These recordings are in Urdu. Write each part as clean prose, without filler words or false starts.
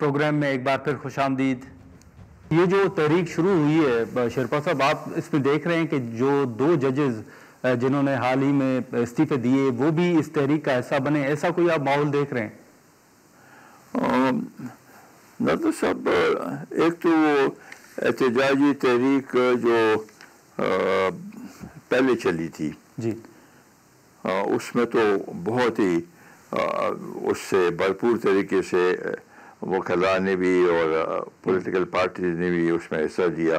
پروگرام میں ایک بار پھر خوش آمدید۔ یہ جو تحریک شروع ہوئی ہے شیرپا صاحب، آپ اس میں دیکھ رہے ہیں کہ جو 2 ججز جنہوں نے حال ہی میں استعفے دیے وہ بھی اس تحریک کا حصہ بنے، ایسا کوئی آپ ماحول دیکھ رہے ہیں؟ نادر صاحب، ایک تو وہ احتجاجی تحریک جو پہلے چلی تھی جی، اس میں تو بہت ہی اس سے بھرپور طریقے سے وکلاء نے بھی اور پولیٹیکل پارٹیز نے بھی اس میں حصہ دیا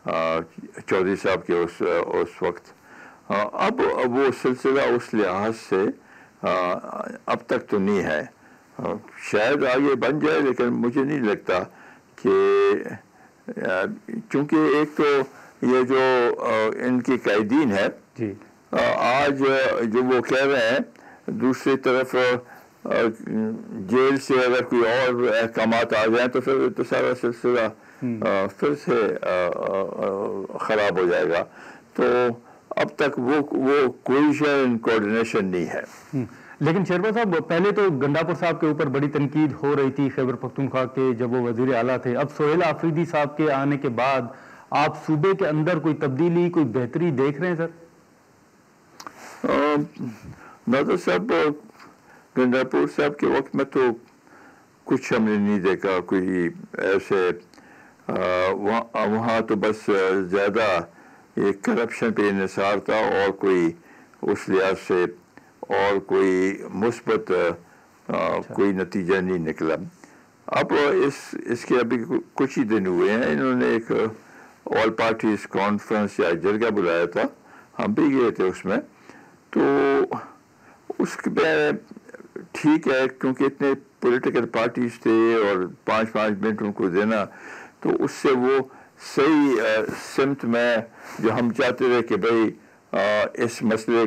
چودھری صاحب کے اس وقت۔ اب وہ سلسلہ اس لحاظ سے اب تک تو نہیں ہے، شاید آگے بن جائے، لیکن مجھے نہیں لگتا کہ، چونکہ ایک تو یہ جو ان کی قائدین ہے جی، آج جو وہ کہہ رہے ہیں، دوسری طرف جیل سے اگر کوئی اور احکامات آ جائیں تو پھر تو سارا سلسلہ پھر سے خراب ہو جائے گا۔ تو اب تک وہ کوئیشن کوآرڈینیشن نہیں ہے۔ لیکن شیرپا صاحب، پہلے تو گنڈاپور صاحب کے اوپر بڑی تنقید ہو رہی تھی خیبر پختونخوا کے جب وہ وزیر اعلیٰ تھے، اب سہیل آفریدی صاحب کے آنے کے بعد آپ صوبے کے اندر کوئی تبدیلی، کوئی بہتری دیکھ رہے ہیں سر؟ نادر صاحب، گنڈاپور صاحب کے وقت میں تو کچھ ہم نے نہیں دیکھا کوئی ایسے، وہاں تو بس زیادہ ایک کرپشن پہ انحصار تھا اور کوئی اس لحاظ سے اور کوئی مثبت کوئی نتیجہ نہیں نکلا۔ اب اس کے ابھی کچھ ہی دن ہوئے ہیں، انہوں نے ایک آل پارٹیز کانفرنس یا جرگہ بلایا تھا، ہم بھی گئے تھے اس میں، تو اس میں ٹھیک ہے کیونکہ اتنے پولیٹیکل پارٹیز تھے اور 5 منٹ ان کو دینا، تو اس سے وہ صحیح سمت میں جو ہم چاہتے تھے کہ بھئی اس مسئلے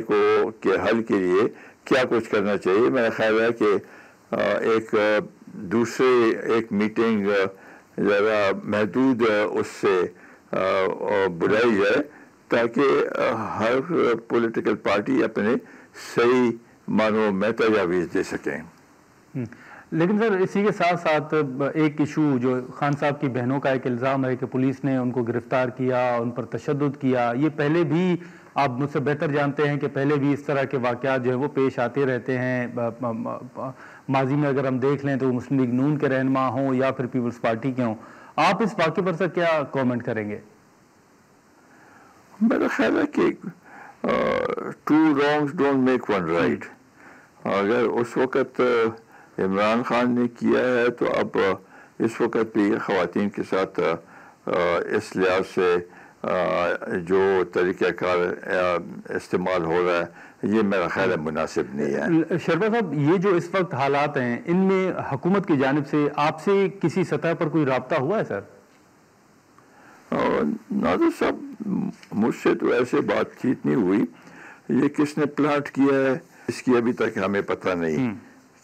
کے حل کے لیے کیا کچھ کرنا چاہیے، میرا خیال ہے کہ ایک میٹنگ ذرا محدود اس سے بلائی جائے تاکہ ہر پولیٹیکل پارٹی اپنے صحیح معنوں میں تجاویز دے سکیں۔ لیکن سر، اسی کے ساتھ ساتھ ایک ایشو جو خان صاحب کی بہنوں کا ایک الزام ہے کہ پولیس نے ان کو گرفتار کیا، ان پر تشدد کیا، یہ پہلے بھی آپ مجھ سے بہتر جانتے ہیں کہ پہلے بھی اس طرح کے واقعات جو ہے وہ پیش آتے رہتے ہیں ماضی میں، اگر ہم دیکھ لیں تو مسلم لیگ نون کے رہنما ہوں یا پھر پیپلز پارٹی کے ہوں۔ آپ اس واقعے پر سر کیا کومنٹ کریں گے؟ میرا خیال ہے کہ 2 wrongs don't make 1 right۔ اگر اس وقت عمران خان نے کیا ہے تو اب اس وقت بھی خواتین کے ساتھ اس لحاظ سے جو طریقہ کار استعمال ہو رہا ہے یہ میرا خیال ہے مناسب نہیں ہے۔ شیرپا صاحب، یہ جو اس وقت حالات ہیں ان میں حکومت کی جانب سے آپ سے کسی سطح پر کوئی رابطہ ہوا ہے سر؟ نادر صاحب، مجھ سے تو ایسے بات چیت نہیں ہوئی، یہ کس نے پلانٹ کیا ہے اس کی ابھی تک ہمیں پتہ نہیں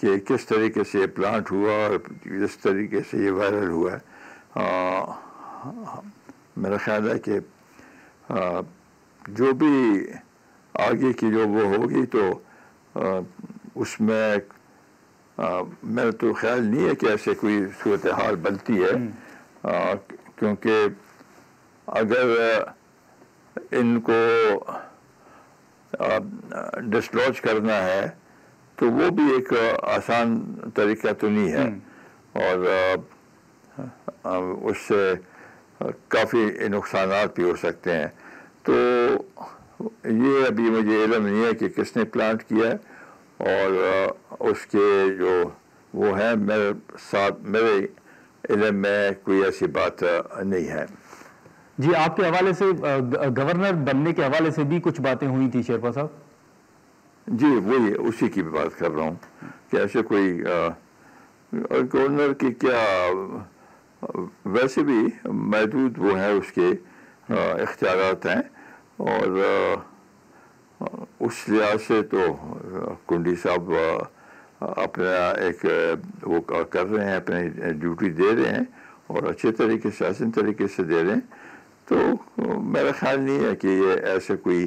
کہ کس طریقے سے یہ پلانٹ ہوا اور کس طریقے سے یہ وائرل ہوا ہے۔ میرا خیال ہے کہ جو بھی آگے کی جو وہ ہوگی تو اس میں میرا تو خیال نہیں ہے کہ ایسے کوئی صورتحال بنتی ہے، کیونکہ اگر ان کو ڈسلوج کرنا ہے تو وہ بھی ایک آسان طریقہ تو نہیں ہے، اور اس سے کافی نقصانات بھی ہو سکتے ہیں۔ تو یہ ابھی مجھے علم نہیں ہے کہ کس نے پلانٹ کیا ہے، اور اس کے جو وہ ہیں میرے علم میں کوئی ایسی بات نہیں ہے۔ جی، آپ کے حوالے سے گورنر بننے کے حوالے سے بھی کچھ باتیں ہوئی تھی شیرپا صاحب؟ جی، وہی اسی کی بات کر رہا ہوں کہ ایسے کوئی گورنر کی کیا، ویسے بھی محدود وہ ہیں اس کے اختیارات ہیں، اور اس لحاظ سے تو کنڈی صاحب اپنا ایک وہ کر رہے ہیں، اپنی ڈیوٹی دے رہے ہیں اور اچھے طریقے سے، آسان طریقے سے دے رہے ہیں، تو میرا خیال نہیں ہے کہ یہ ایسے کوئی